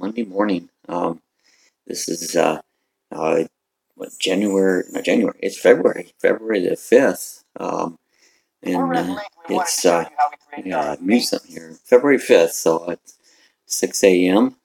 Monday morning. This is what January? Not January. It's February. February the 5th. And it's mute something here. February 5th. So it's 6 a.m.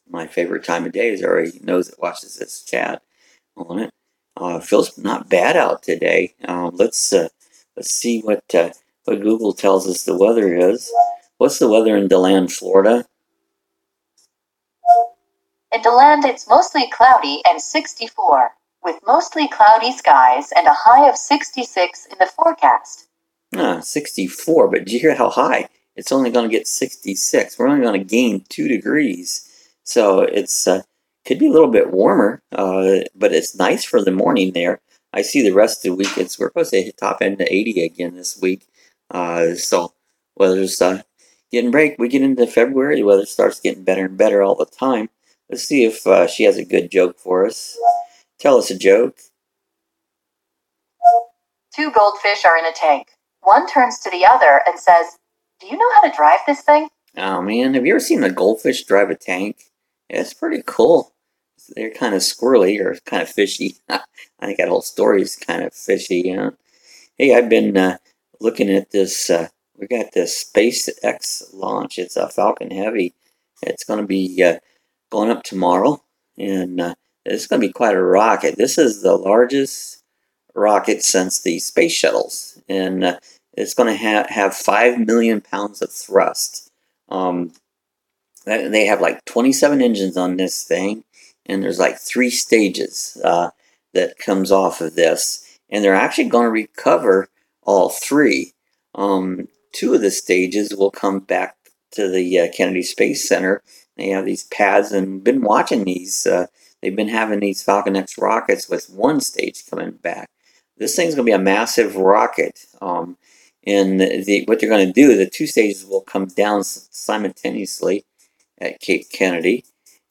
My favorite time of day is already knows it watches this chat on it. Feels not bad out today. Let's see what Google tells us the weather is. What's the weather in DeLand, Florida? In DeLand, it's mostly cloudy and 64, with mostly cloudy skies and a high of 66 in the forecast. 64, but did you hear how high? It's only going to get 66. We're only going to gain 2 degrees. So it's could be a little bit warmer, but it's nice for the morning there. I see the rest of the week, we're supposed to hit top end to 80 again this week. So weather's getting break. We get into February, the weather starts getting better and better all the time. Let's see if she has a good joke for us. Tell us a joke. 2 goldfish are in a tank. One turns to the other and says, "Do you know how to drive this thing?" Oh man, have you ever seen a goldfish drive a tank? Yeah, it's pretty cool. They're kind of squirrely or kind of fishy. I think that whole story is kind of fishy, you know. Hey, I've been looking at this. We got this SpaceX launch. It's a Falcon Heavy. It's going to be going up tomorrow, and it's going to be quite a rocket. This is the largest rocket since the space shuttles, and it's going to have 5 million pounds of thrust. They have like 27 engines on this thing, and there's like 3 stages that comes off of this, and they're actually going to recover all 3. 2 of the stages will come back to the Kennedy Space Center. They have these pads, and been watching these. They've been having these Falcon X rockets with 1 stage coming back. This thing's going to be a massive rocket. And what they're going to do, the 2 stages will come down simultaneously at Cape Kennedy,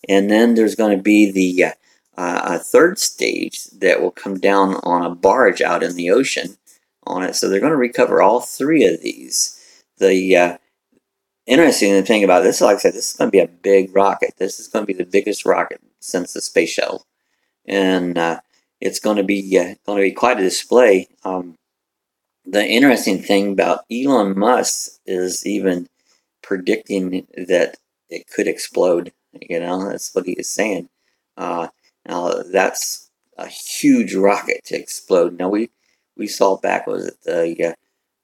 and then there's going to be the a 3rd stage that will come down on a barge out in the ocean on it. So they're going to recover all 3 of these. The interesting thing about this, like I said, this is going to be a big rocket. This is going to be the biggest rocket since the space shuttle, and it's going to be quite a display. The interesting thing about Elon Musk is even predicting that it could explode. You know, that's what he is saying. Now that's a huge rocket to explode. Now we saw back, was it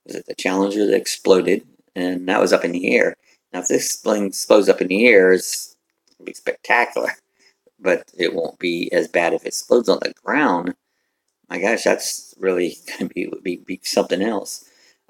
the Challenger that exploded, and that was up in the air. Now if this thing explodes up in the air, it's gonna be spectacular, but it won't be as bad if it explodes on the ground. My gosh, that's really going to be something else.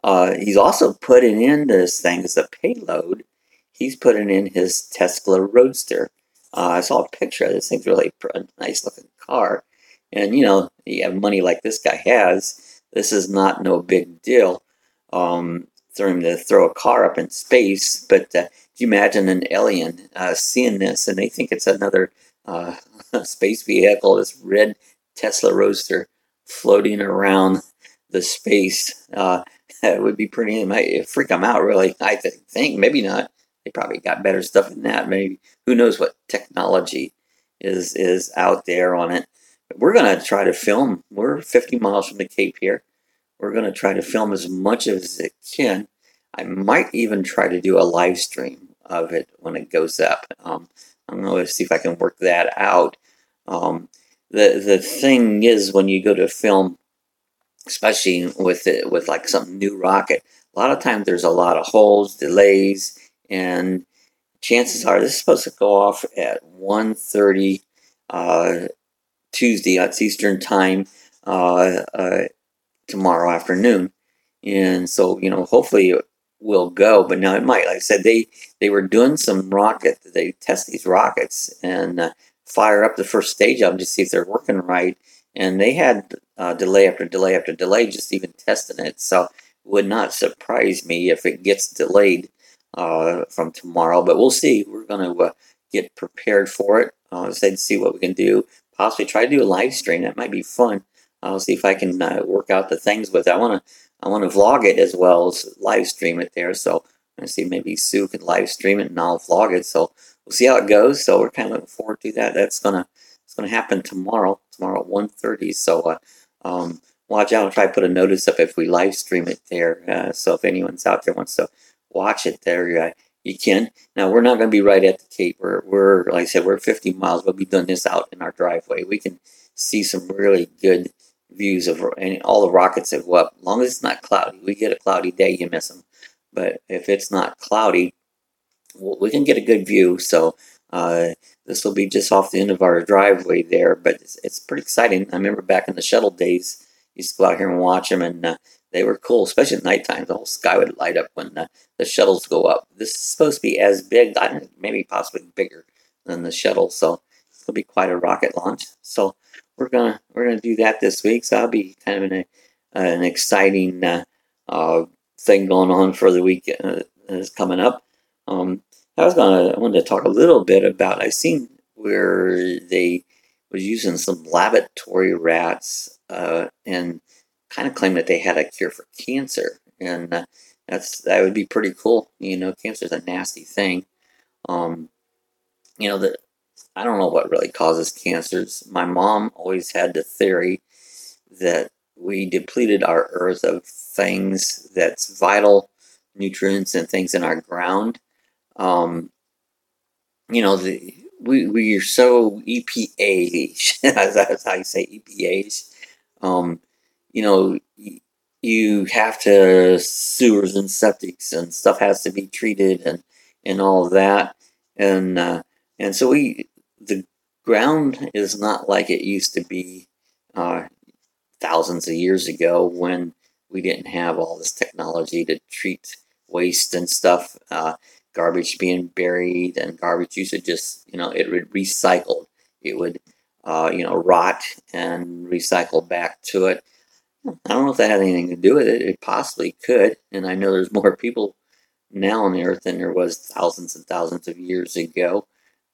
He's also putting in this thing as a payload. He's putting in his Tesla Roadster. I saw a picture of this thing's really a nice looking car. And you know, you have money like this guy has, this is not no big deal for him to throw a car up in space. But do you imagine an alien seeing this and they think it's another space vehicle, this red Tesla Roadster floating around the space? It would be pretty, it might freak them out, really. I think, maybe not. They probably got better stuff than that. Maybe, who knows what technology is out there on it. But we're going to try to film. We're 50 miles from the Cape here. We're going to try to film as much as it can. I might even try to do a live stream of it when it goes up. I'm going to see if I can work that out. The thing is, when you go to film, especially with like some new rocket, a lot of times there's a lot of holes, delays, and chances are this is supposed to go off at 1:30 Tuesday, that's Eastern time, tomorrow afternoon. And so, you know, hopefully it will go, but now it might. Like I said, they were doing some they test these rockets and fire up the first stage of them to see if they're working right. And they had delay after delay after delay, just even testing it. So it would not surprise me if it gets delayed from tomorrow. But we'll see. We're going to get prepared for it. See what we can do. Possibly try to do a live stream. That might be fun. I'll see if I can work out the things with it. I want to vlog it as well as live stream it there. So I'm going to see maybe Sue can live stream it and I'll vlog it. So we'll see how it goes. So we're kind of looking forward to that. It's gonna happen tomorrow at 1:30. So watch out. I'll try to put a notice up if we live stream it there. So if anyone's out there wants to watch it there, you can. Now we're not going to be right at the Cape. We're like I said, we're 50 miles. We'll be doing this out in our driveway. We can see some really good views of all the rockets that go up. As long as it's not cloudy. We get a cloudy day, you miss them. But if it's not cloudy, we can get a good view. So this will be just off the end of our driveway there, but it's pretty exciting. I remember back in the shuttle days, used to go out here and watch them, and they were cool, especially at nighttime. The whole sky would light up when the shuttles go up. This is supposed to be as big, I don't know, maybe possibly bigger than the shuttle, so it'll be quite a rocket launch. So we're gonna do that this week. So that'll be kind of an exciting thing going on for the week that's coming up. I wanted to talk a little bit about. I seen where they was using some laboratory rats and kind of claimed that they had a cure for cancer, and that would be pretty cool. Cancer is a nasty thing. Um, that I don't know what really causes cancers. My mom always had the theory that we depleted our earth of things that's vital nutrients and things in our ground. Um, we are so EPA. That's how you say EPAs. Um, you know, you have to sewers and septics and stuff has to be treated and all of that, and so the ground is not like it used to be thousands of years ago when we didn't have all this technology to treat waste and stuff. Garbage being buried and garbage used to just, it would recycle. It would, rot and recycle back to it. I don't know if that had anything to do with it. It possibly could. And I know there's more people now on the earth than there was thousands and thousands of years ago.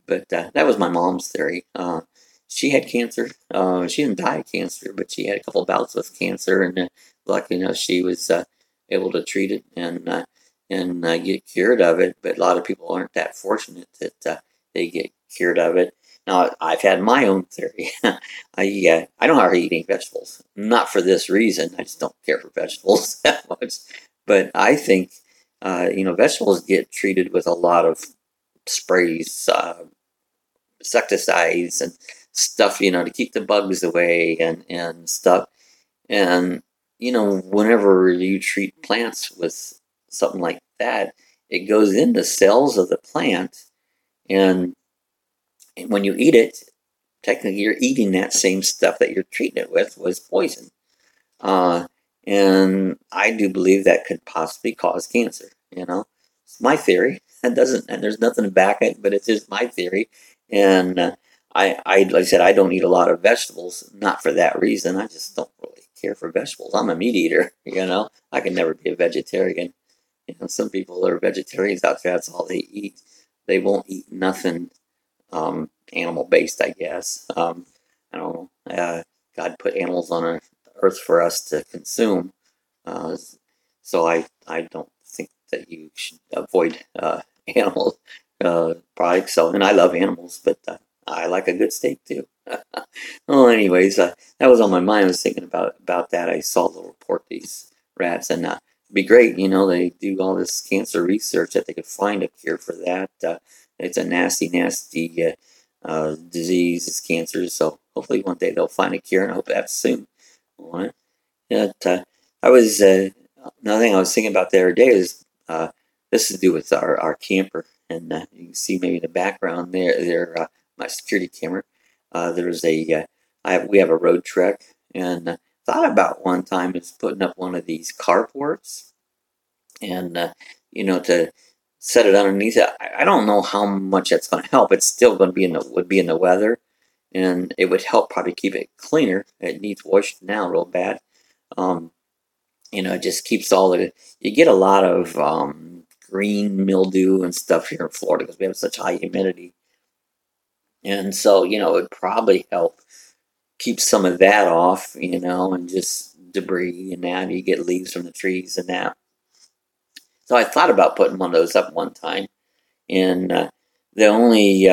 But that was my mom's theory. She had cancer. She didn't die of cancer, but she had a couple of bouts with cancer, and luckily enough, she was able to treat it and get cured of it. But a lot of people aren't that fortunate that they get cured of it. Now, I've had my own theory. I don't hardly eat any vegetables. Not for this reason. I just don't care for vegetables that much. But I think, vegetables get treated with a lot of sprays, insecticides and stuff, to keep the bugs away and stuff. And, whenever you treat plants with something like that, it goes into cells of the plant. And when you eat it, technically you're eating that same stuff that you're treating it with was poison. And I do believe that could possibly cause cancer. It's my theory. It doesn't, and there's nothing to back it, but it's just my theory. And like I said, I don't eat a lot of vegetables, not for that reason. I just don't really care for vegetables. I'm a meat eater. I can never be a vegetarian. Some people are vegetarians out there. That's all they eat. They won't eat nothing animal based, I guess. I don't know. God put animals on earth for us to consume. So I don't think that you should avoid animal products. So, and I love animals, but I like a good steak too. Well, anyways, that was on my mind. I was thinking about that. I saw the report these rats, and it'd be great. They do all this cancer research that they could find a cure for that. It's a nasty, nasty disease. It's cancer. So hopefully one day they'll find a cure, and I hope that's soon. All right. I was another thing I was thinking about the other day is this is to do with our camper, and you can see maybe in the background there my security camera. There's we have a road truck, and thought about one time is putting up one of these carports, and to set it underneath it. I don't know how much that's going to help. It's still going to be would be in the weather, and it would help probably keep it cleaner. It needs washed now real bad. It just keeps you get a lot of green mildew and stuff here in Florida because we have such high humidity. And so, it would probably help keep some of that off, and just debris and that. You get leaves from the trees and that. So I thought about putting one of those up one time. And The only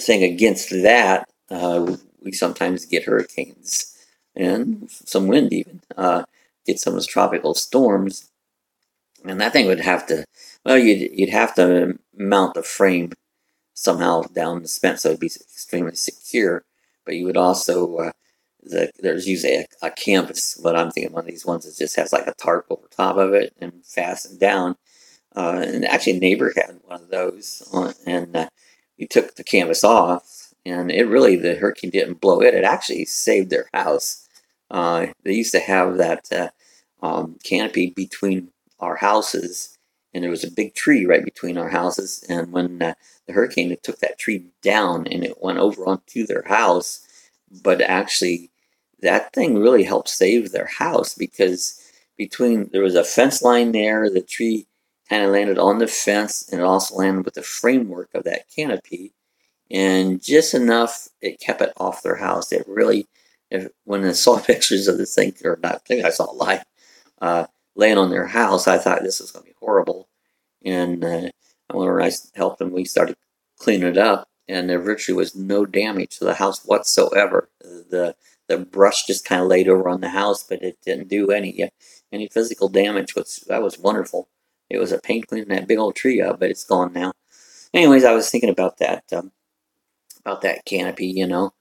thing against that, we sometimes get hurricanes and some wind even. Get some of those tropical storms, and that thing would have to, well, you'd have to mount the frame somehow down the fence so it'd be extremely secure. But you would also, there's usually a canvas, but I'm thinking one of these ones that just has like a tarp over top of it and fastened down. And actually, a neighbor had one of those, and he took the canvas off, and it really, the hurricane didn't blow it. It actually saved their house. They used to have that canopy between our houses, and there was a big tree right between our houses. And when the hurricane, it took that tree down, and it went over onto their house. But actually, that thing really helped save their house because there was a fence line there, the tree kind of landed on the fence, and it also landed with the framework of that canopy, and just enough it kept it off their house. It really, when I saw pictures of this thing, or not, I think I saw it live, laying on their house, I thought this was going to be horrible. And when I helped them, we started cleaning it up, and there virtually was no damage to the house whatsoever. The brush just kind of laid over on the house, but it didn't do any physical damage. That was wonderful. It was a pain cleaning that big old tree up, but it's gone now. Anyways, I was thinking about that canopy, and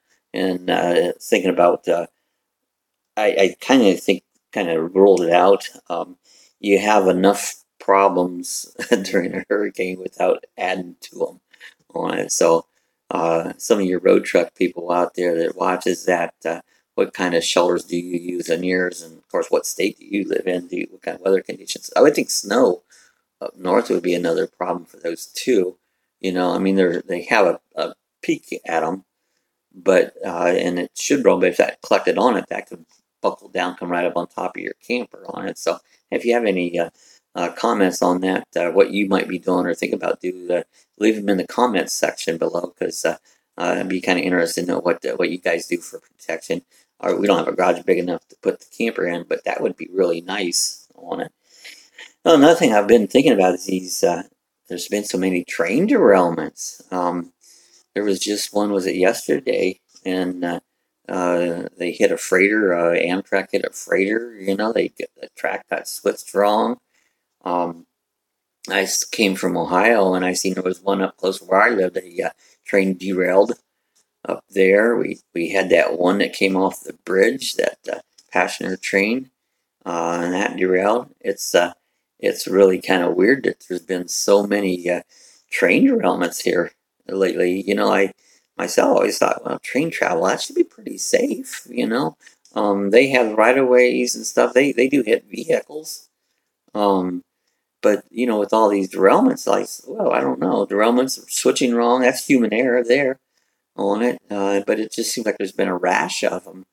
thinking about. I kind of think kind of ruled it out. You have enough problems during a hurricane without adding to them on it. So some of your road truck people out there that watches that, what kind of shelters do you use in yours? And of course, what state do you live in? What kind of weather conditions? I would think snow up north would be another problem for those too. I mean, they have a peak at them, but and it should roll. But if that collected on it, that could buckle down, come right up on top of your camper on it. So if you have any comments on that, what you might be doing or think about, leave them in the comments section below, because I'd be kind of interested to know what you guys do for protection. Or we don't have a garage big enough to put the camper in, but that would be really nice on it. Well, another thing I've been thinking about is these. There's been so many train derailments. There was just one, was it yesterday? And they hit a freighter. Amtrak hit a freighter. The track got switched wrong. I came from Ohio, and I seen there was one up close where I lived. A train derailed up there. We had that one that came off the bridge, that passenger train, and that derailed. It's really kind of weird that there's been so many train derailments here lately. I myself always thought, well, train travel, that should be pretty safe. They have right of ways and stuff. They do hit vehicles. But with all these derailments, well, I don't know, derailments, switching wrong, that's human error there on it. But it just seems like there's been a rash of them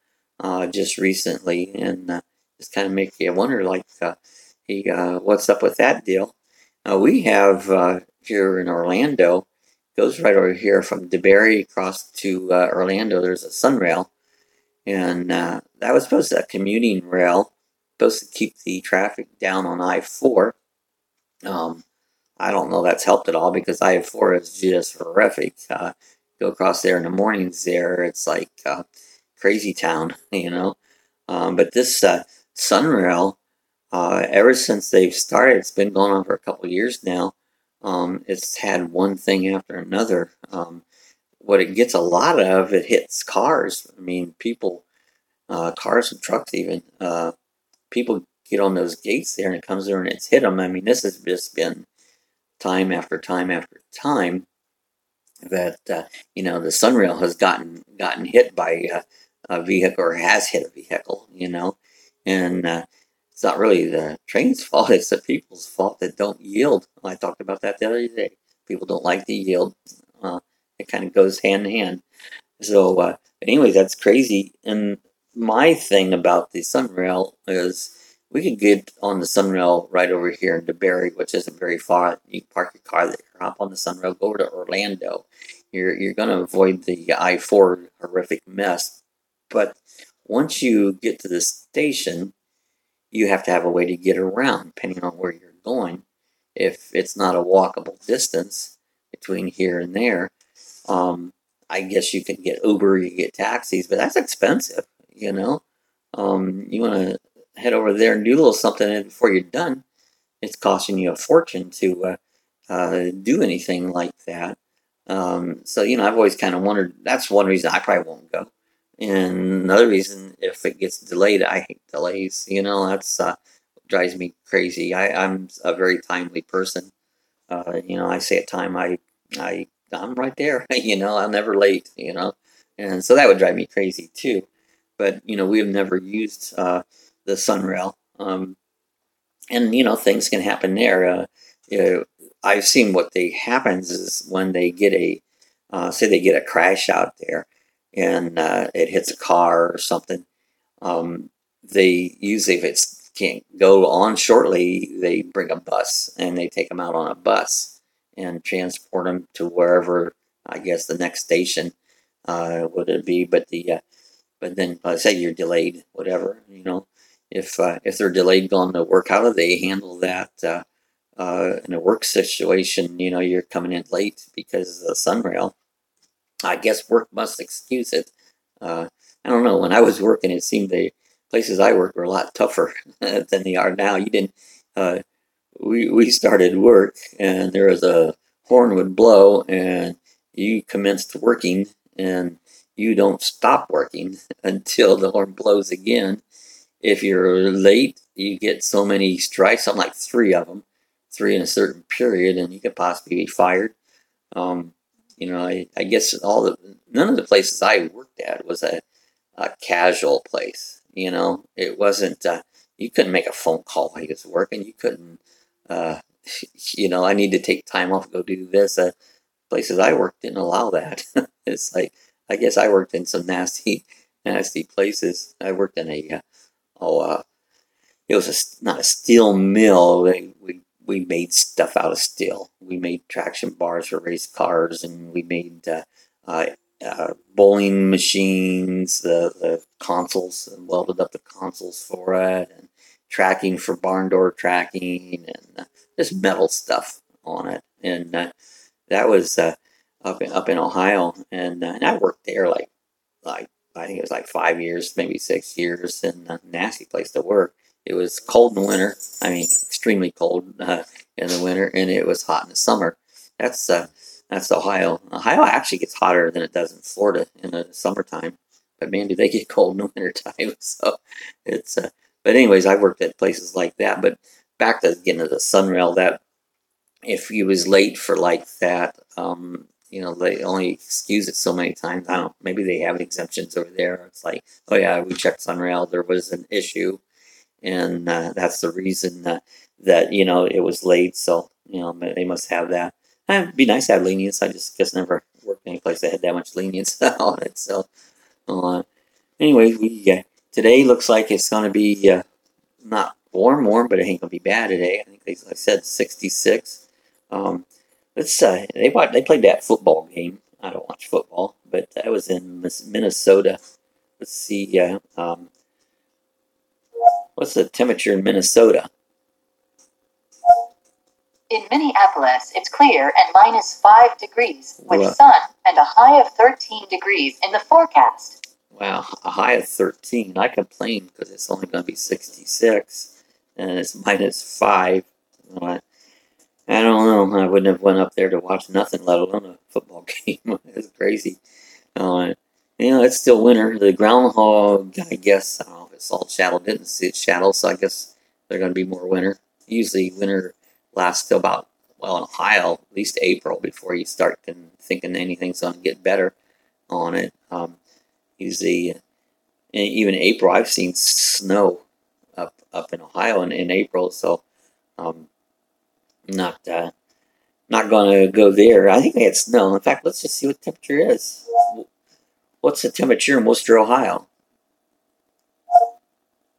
just recently, and just kind of make you wonder, what's up with that deal? We have here in Orlando, goes right over here from DeBerry across to Orlando. There's a Sunrail, and that was supposed to be a commuting rail, supposed to keep the traffic down on I-4. I don't know that's helped at all, because I-4 is just horrific. Go across there in the mornings there, it's like crazy town, But this Sunrail, ever since they've started, it's been going on for a couple of years now. It's had one thing after another. What it gets a lot of, it hits cars. I mean, people, cars and trucks even. People get on those gates there, and it comes there and it's hit them. I mean, this has just been time after time after time that the Sunrail has gotten hit by a vehicle, or has hit a vehicle, and it's not really the train's fault; it's the people's fault that don't yield. I talked about that the other day. People don't like to yield. It kind of goes hand in hand. So, anyways, that's crazy. And my thing about the Sunrail is, we could get on the Sunrail right over here in DeBerry, which isn't very far. You can park your car there, hop on the Sunrail, go over to Orlando. You're going to avoid the I-4 horrific mess. But once you get to the station, you have to have a way to get around, depending on where you're going. If it's not a walkable distance, between here and there. Um, I guess you can get Uber, you get taxis, but that's expensive, you know. You want to head over there and do a little something, and before you're done, it's costing you a fortune to do anything like that. So, I've always kind of wondered. That's one reason I probably won't go. And another reason, if it gets delayed, I hate delays. That's what drives me crazy. I'm a very timely person. I say a time, I'm right there. I'm never late. And so that would drive me crazy too. But we have never used the Sunrail. And things can happen there. I've seen what happens is when they get say they get a crash out there, and it hits a car or something. They usually, if it can't go on shortly, they bring a bus and they take them out on a bus and transport them to wherever, I guess, the next station would it be. But then, say you're delayed, whatever, if they're delayed going to work, how do they handle that in a work situation? You're coming in late because of the Sunrail. I guess work must excuse it. I don't know. When I was working, it seemed the places I worked were a lot tougher than they are now. You didn't. Uh, we started work, and there was a horn would blow, and you commenced working, and you don't stop working until the horn blows again. If you're late, you get so many strikes, something like three of them, three in a certain period, and you could possibly be fired. Um, I guess none of the places I worked at was a casual place. It wasn't. You couldn't make a phone call while you was working. You couldn't. Uh, I need to take time off to go do this. Places I worked didn't allow that. It's like, I guess I worked in some nasty, nasty places. I worked in it was not a steel mill. We made stuff out of steel. We made traction bars for race cars, and we made bowling machines, the consoles, and welded up the consoles for it, and tracking for barn door tracking, and just metal stuff on it. And that was up in Ohio, and I worked there like I think it was like 5 years, maybe 6 years, and a nasty place to work. It was cold in the winter. I mean, extremely cold in the winter, and it was hot in the summer. That's Ohio. Ohio actually gets hotter than it does in Florida in the summertime. But man, do they get cold in the wintertime. So it's. But anyways, I worked at places like that. But back to getting to the Sunrail, that if you was late for like that, they only excuse it so many times. I don't know, maybe they have exemptions over there. It's like, oh yeah, we checked Sunrail, there was an issue, and that's the reason that it was late. So they must have that. It'd be nice to have lenience. I just guess never worked any place that had that much lenience on it. So anyway, today looks like it's going to be not warm, but it ain't going to be bad today. I think I said 66. They played that football game. I don't watch football, but that was in Minnesota. Let's see. What's the temperature in Minnesota? In Minneapolis, it's clear and -5 degrees, with sun and a high of 13 degrees in the forecast. Wow, a high of 13. I complain because it's only going to be 66, and it's -5. I don't know. I wouldn't have went up there to watch nothing, let alone a football game. It's crazy. It's still winter. The groundhog, I guess, I don't know if it saw shadow, didn't see its shadow, so I guess they're going to be more winter. Usually winter lasts till about, well, in Ohio, at least April before you start thinking anything's going to get better on it. Usually, even April, I've seen snow up in Ohio in April, so not going to go there. I think they had snow. In fact, let's just see what the temperature is. What's the temperature in Worcester, Ohio?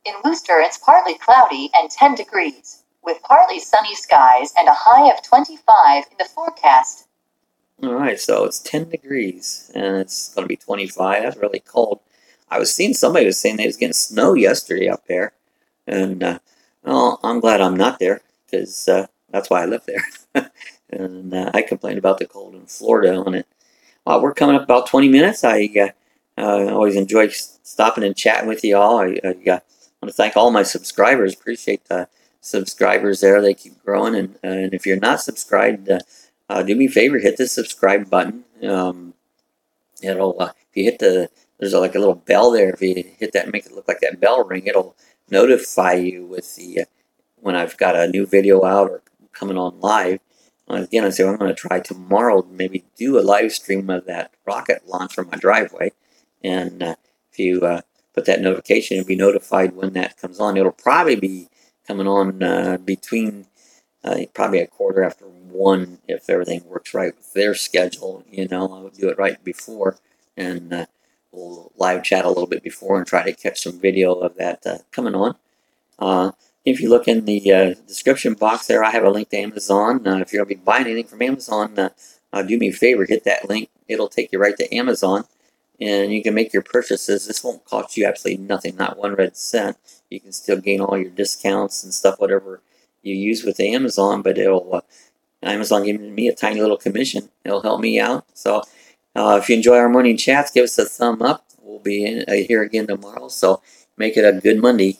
In Worcester, it's partly cloudy and 10 degrees, with partly sunny skies and a high of 25 in the forecast. All right, so it's 10 degrees, and it's going to be 25. That's really cold. I was seeing somebody was saying they was getting snow yesterday up there, and well, I'm glad I'm not there, because that's why I live there. And I complained about the cold in Florida on it. We're coming up about 20 minutes. I always enjoy stopping and chatting with you all. I want to thank all my subscribers. Appreciate the subscribers there. They keep growing. And if you're not subscribed, do me a favor, hit the subscribe button. It'll if you hit there's like a little bell there. If you hit that, make it look like that bell ring. It'll notify you with the when I've got a new video out or coming on live. Again, I say I'm going to try tomorrow, maybe do a live stream of that rocket launch from my driveway. And if you put that notification, you'll be notified when that comes on. It'll probably be coming on between probably a quarter after 1 if everything works right with their schedule. I'll do it right before, and we'll live chat a little bit before and try to catch some video of that coming on. If you look in the description box there, I have a link to Amazon. If you're going to be buying anything from Amazon, do me a favor, hit that link. It'll take you right to Amazon, and you can make your purchases. This won't cost you absolutely nothing, not 1 red cent. You can still gain all your discounts and stuff, whatever you use with Amazon, but Amazon giving me a tiny little commission. It'll help me out. So if you enjoy our morning chats, give us a thumb up. We'll be here again tomorrow, so make it a good Monday.